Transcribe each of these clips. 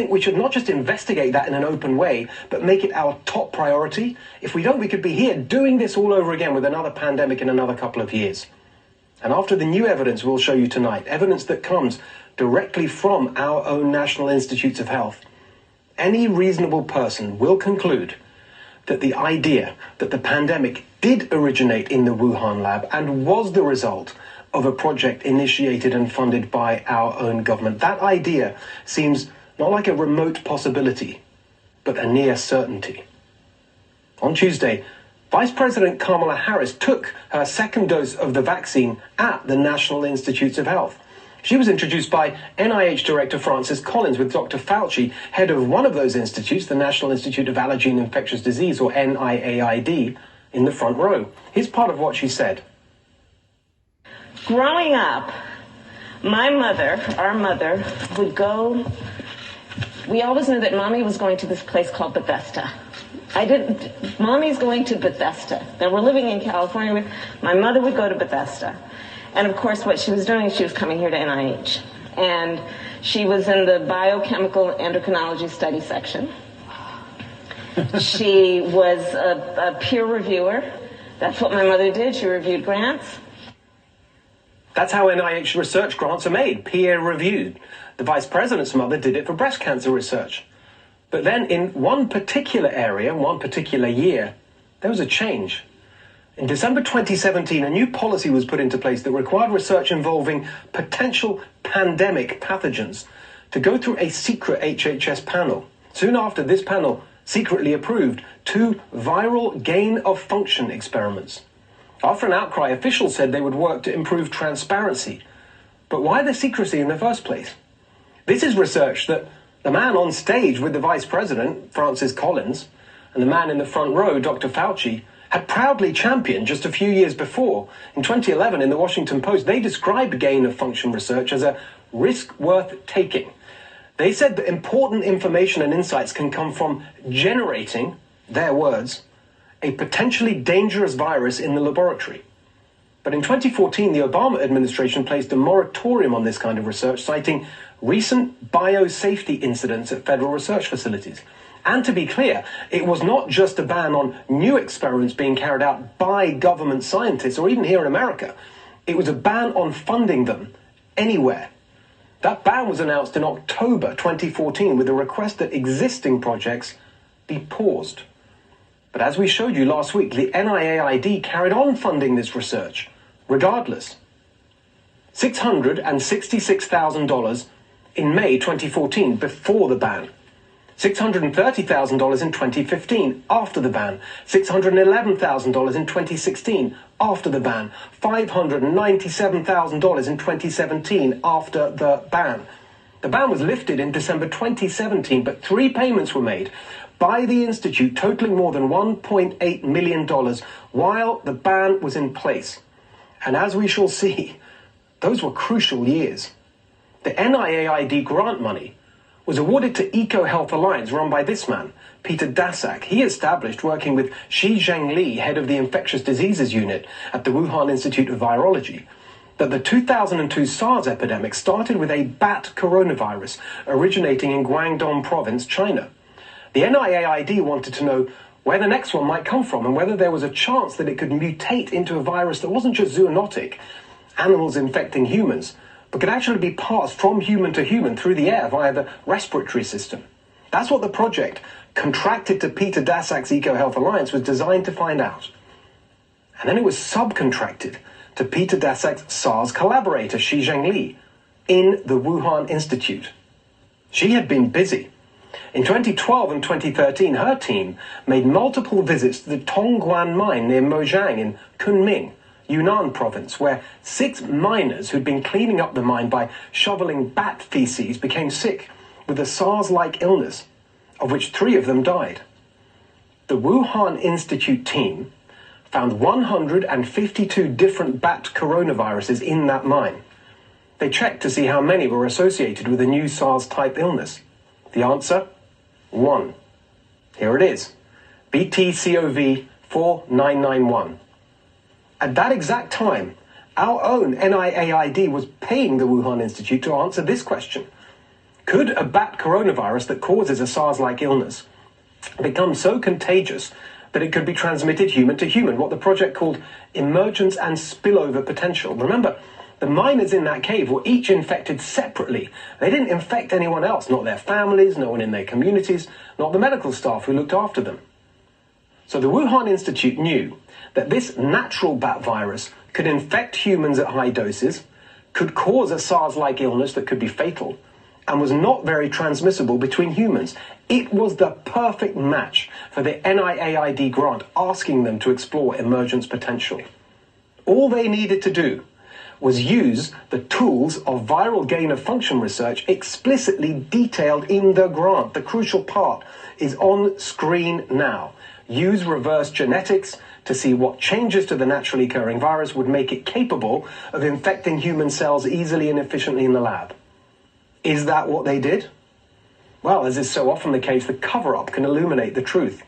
think we should not just investigate that in an open way, but make it our top priority. If we don't, we could be here doing this all over again with another pandemic in another couple of years. And after the new evidence we'll show you tonight, evidence that comes directly from our own National Institutes of Health, any reasonable person will conclude that the idea that the pandemic did originate in the Wuhan lab and was the result of a project initiated and funded by our own government, that idea seems not like a remote possibility, but a near certainty. On Tuesday, Vice President Kamala Harris took her second dose of the vaccine at the National Institutes of Health. She was introduced by NIH Director Francis Collins, with Dr. Fauci, head of one of those institutes, the National Institute of Allergy and Infectious Disease, or NIAID, in the front row. Here's part of what she said. Growing up, my mother, our mother, would go, we always knew that Mommy was going to this place called Bethesda. Mommy's going to Bethesda. Now, we're living in California. My mother would go to Bethesda. And of course, what she was doing is she was coming here to NIH. And she was in the biochemical endocrinology study section. She was a peer reviewer. That's what my mother did. She reviewed grants. That's how NIH research grants are made, peer-reviewed. The vice president's mother did it for breast cancer research. But then in one particular area, one particular year, there was a change. In December 2017, a new policy was put into place that required research involving potential pandemic pathogens to go through a secret HHS panel. Soon after, this panel secretly approved 2 viral gain-of-function experiments. After an outcry, officials said they would work to improve transparency. But why the secrecy in the first place? This is research that the man on stage with the vice president, Francis Collins, and the man in the front row, Dr. Fauci, had proudly championed just a few years before. In 2011, in the Washington Post, they described gain-of-function research as a risk worth taking. They said that important information and insights can come from generating, their words, a potentially dangerous virus in the laboratory. But in 2014, the Obama administration placed a moratorium on this kind of research, citing recent biosafety incidents at federal research facilities. And to be clear, it was not just a ban on new experiments being carried out by government scientists, or even here in America. It was a ban on funding them anywhere. That ban was announced in October 2014 with a request that existing projects be paused. But as we showed you last week, the NIAID carried on funding this research, regardless. $666,000 in May 2014, before the ban. $630,000 in 2015, after the ban. $611,000 in 2016, after the ban. $597,000 in 2017, after the ban. The ban was lifted in December 2017, but 3 payments were made by the Institute, totaling more than $1.8 million while the ban was in place. And as we shall see, those were crucial years. The NIAID grant money was awarded to EcoHealth Alliance, run by this man, Peter Daszak. He established, working with Shizheng Li, head of the Infectious Diseases Unit at the Wuhan Institute of Virology, that the 2002 SARS epidemic started with a bat coronavirus originating in Guangdong province, China. The NIAID wanted to know where the next one might come from and whether there was a chance that it could mutate into a virus that wasn't just zoonotic, animals infecting humans, but could actually be passed from human to human through the air via the respiratory system. That's what the project, contracted to Peter Daszak's EcoHealth Alliance, was designed to find out. And then it was subcontracted to Peter Daszak's SARS collaborator, Shizheng Li, in the Wuhan Institute. She had been busy. In 2012 and 2013, her team made multiple visits to the Tongguan mine near Mojiang in Kunming, Yunnan province, where 6 miners who'd been cleaning up the mine by shoveling bat feces became sick with a SARS-like illness, of which 3 of them died. The Wuhan Institute team found 152 different bat coronaviruses in that mine. They checked to see how many were associated with a new SARS-type illness. The answer? 1. Here it is. BTCOV 4991. At that exact time, our own NIAID was paying the Wuhan Institute to answer this question. Could a bat coronavirus that causes a SARS-like illness become so contagious that it could be transmitted human to human, what the project called emergence and spillover potential? Remember, the miners in that cave were each infected separately. They didn't infect anyone else, not their families, no one in their communities, not the medical staff who looked after them. So the Wuhan Institute knew that this natural bat virus could infect humans at high doses, could cause a SARS-like illness that could be fatal, and was not very transmissible between humans. It was the perfect match for the NIAID grant asking them to explore emergence potential. All they needed to do was use the tools of viral gain-of-function research explicitly detailed in the grant. The crucial part is on screen now. Use reverse genetics to see what changes to the naturally occurring virus would make it capable of infecting human cells easily and efficiently in the lab. Is that what they did? Well, as is so often the case, the cover-up can illuminate the truth.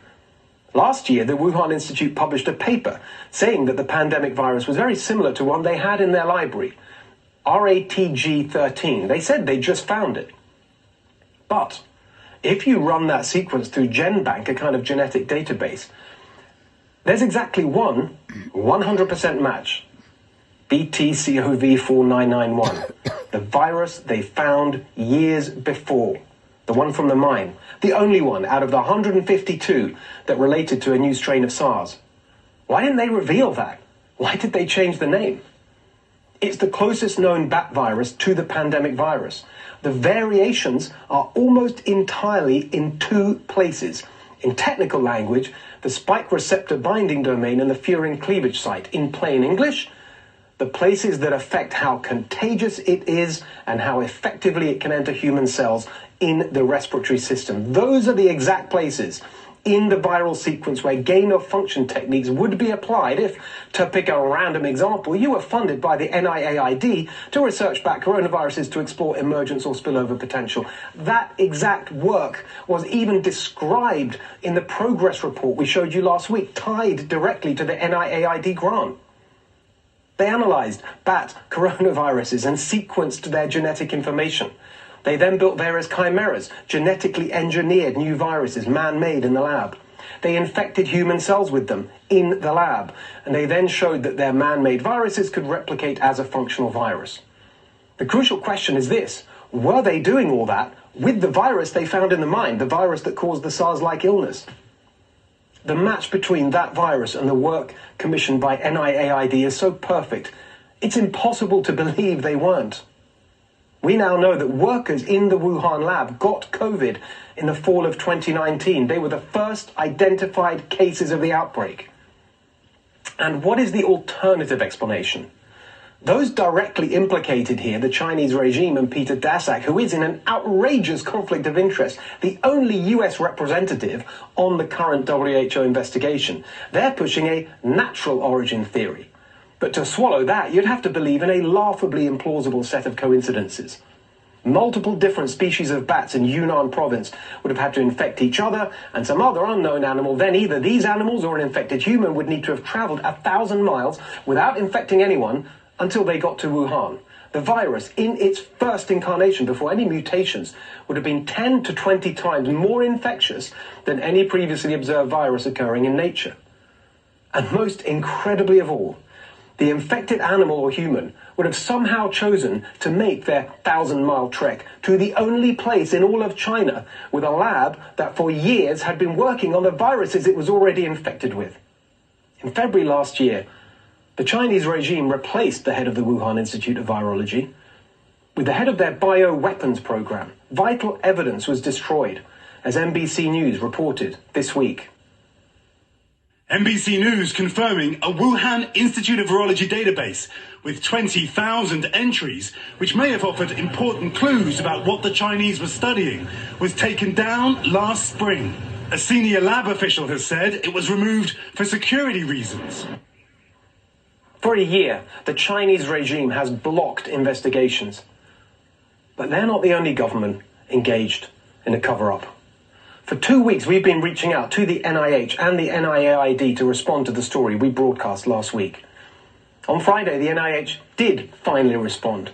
Last year, the Wuhan Institute published a paper saying that the pandemic virus was very similar to one they had in their library, RATG13. They said they just found it. But if you run that sequence through GenBank, a kind of genetic database, there's exactly one 100% match, BTCOV4991, the virus they found years before, the one from the mine, the only one out of the 152 that related to a new strain of SARS. Why didn't they reveal that? Why did they change the name? It's the closest known bat virus to the pandemic virus. The variations are almost entirely in two places. In technical language, the spike receptor binding domain and the furin cleavage site. In plain English, the places that affect how contagious it is and how effectively it can enter human cells in the respiratory system. Those are the exact places in the viral sequence where gain-of-function techniques would be applied if, to pick a random example, you were funded by the NIAID to research bat coronaviruses to explore emergence or spillover potential. That exact work was even described in the progress report we showed you last week, tied directly to the NIAID grant. They analyzed bat coronaviruses and sequenced their genetic information. They then built various chimeras, genetically engineered new viruses, man-made in the lab. They infected human cells with them in the lab, and they then showed that their man-made viruses could replicate as a functional virus. The crucial question is this: were they doing all that with the virus they found in the mine, the virus that caused the SARS-like illness? The match between that virus and the work commissioned by NIAID is so perfect, it's impossible to believe they weren't. We now know that workers in the Wuhan lab got COVID in the fall of 2019. They were the first identified cases of the outbreak. And what is the alternative explanation? Those directly implicated here, the Chinese regime and Peter Daszak, who is in an outrageous conflict of interest, the only US representative on the current WHO investigation, they're pushing a natural origin theory. But to swallow that, you'd have to believe in a laughably implausible set of coincidences. Multiple different species of bats in Yunnan province would have had to infect each other and some other unknown animal. Then either these animals or an infected human would need to have traveled 1,000 miles without infecting anyone until they got to Wuhan. The virus, in its first incarnation before any mutations, would have been 10 to 20 times more infectious than any previously observed virus occurring in nature. And most incredibly of all, the infected animal or human would have somehow chosen to make their 1,000-mile trek to the only place in all of China with a lab that for years had been working on the viruses it was already infected with. In February last year, the Chinese regime replaced the head of the Wuhan Institute of Virology with the head of their bioweapons program. Vital evidence was destroyed, as NBC News reported this week. NBC News confirming a Wuhan Institute of Virology database with 20,000 entries, which may have offered important clues about what the Chinese were studying, was taken down last spring. A senior lab official has said it was removed for security reasons. For a year, the Chinese regime has blocked investigations. But they're not the only government engaged in a cover-up. For 2 weeks, we've been reaching out to the NIH and the NIAID to respond to the story we broadcast last week. On Friday, the NIH did finally respond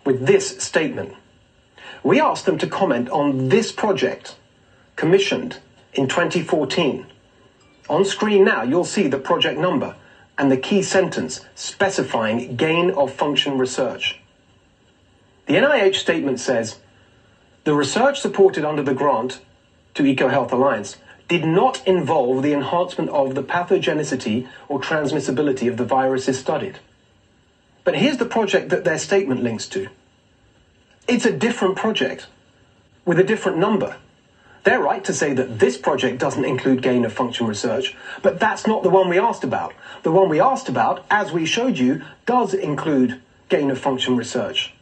with this statement. We asked them to comment on this project, commissioned in 2014. On screen now, you'll see the project number and the key sentence specifying gain-of-function research. The NIH statement says, the research supported under the grant to EcoHealth Alliance did not involve the enhancement of the pathogenicity or transmissibility of the viruses studied. But here's the project that their statement links to. It's a different project with a different number. They're right to say that this project doesn't include gain-of-function research, but that's not the one we asked about. The one we asked about, as we showed you, does include gain-of-function research.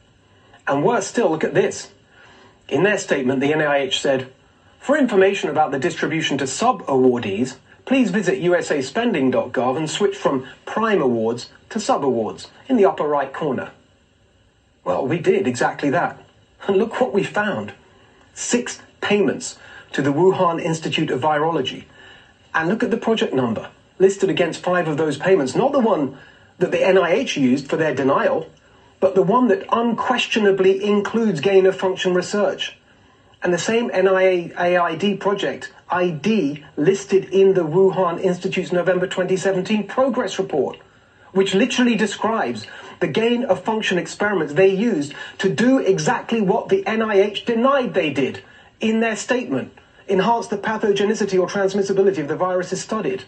And worse still, look at this. In their statement, the NIH said, for information about the distribution to sub-awardees, please visit usaspending.gov and switch from prime awards to sub-awards in the upper right corner. Well, we did exactly that. And look what we found. 6 payments to the Wuhan Institute of Virology. And look at the project number listed against 5 of those payments. Not the one that the NIH used for their denial, but the one that unquestionably includes gain-of-function research. And the same NIAID project ID listed in the Wuhan Institute's November 2017 progress report, which literally describes the gain-of-function experiments they used to do exactly what the NIH denied they did in their statement, enhance the pathogenicity or transmissibility of the viruses studied.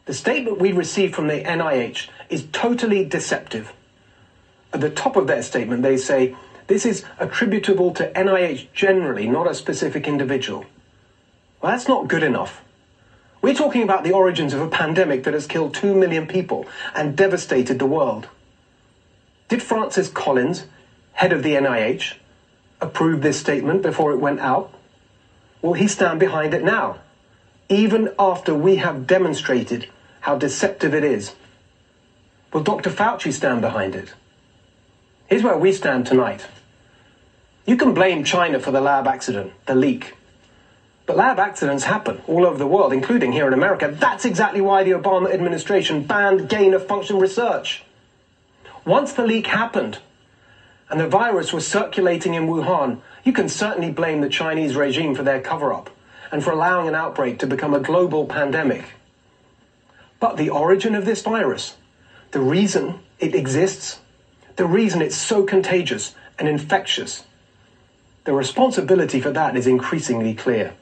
The statement we received from the NIH is totally deceptive. At the top of their statement, they say, this is attributable to NIH generally, not a specific individual. Well, that's not good enough. We're talking about the origins of a pandemic that has killed 2 million people and devastated the world. Did Francis Collins, head of the NIH, approve this statement before it went out? Will he stand behind it now, even after we have demonstrated how deceptive it is? Will Dr. Fauci stand behind it? Here's where we stand tonight. You can blame China for the lab accident, the leak. But lab accidents happen all over the world, including here in America. That's exactly why the Obama administration banned gain-of-function research. Once the leak happened and the virus was circulating in Wuhan, you can certainly blame the Chinese regime for their cover-up and for allowing an outbreak to become a global pandemic. But the origin of this virus, the reason it exists, the reason it's so contagious and infectious, the responsibility for that is increasingly clear.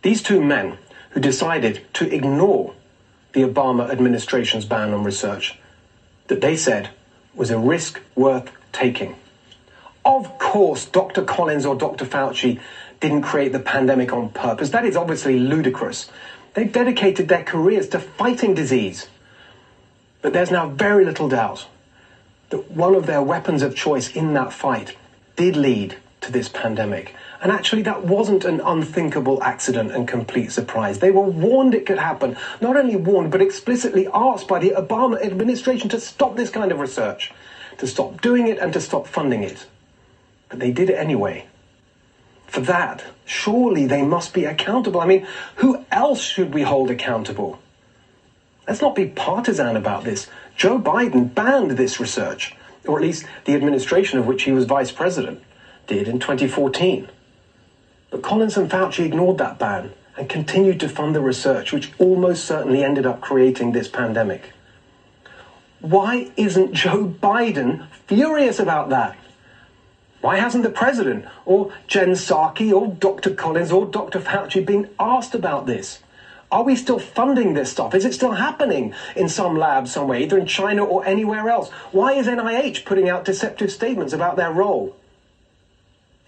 These 2 men who decided to ignore the Obama administration's ban on research, that they said was a risk worth taking. Of course, Dr. Collins or Dr. Fauci didn't create the pandemic on purpose. That is obviously ludicrous. They've dedicated their careers to fighting disease. But there's now very little doubt that one of their weapons of choice in that fight did lead to this pandemic. And actually, that wasn't an unthinkable accident and complete surprise. They were warned it could happen. Not only warned, but explicitly asked by the Obama administration to stop this kind of research, to stop doing it and to stop funding it. But they did it anyway. For that, surely they must be accountable. I mean, who else should we hold accountable? Let's not be partisan about this. Joe Biden banned this research, or at least the administration of which he was vice president did in 2014. But Collins and Fauci ignored that ban and continued to fund the research, which almost certainly ended up creating this pandemic. Why isn't Joe Biden furious about that? Why hasn't the president or Jen Psaki or Dr. Collins or Dr. Fauci been asked about this? Are we still funding this stuff? Is it still happening in some lab somewhere, either in China or anywhere else? Why is NIH putting out deceptive statements about their role?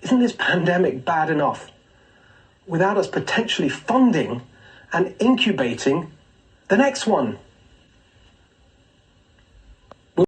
Isn't this pandemic bad enough without us potentially funding and incubating the next one?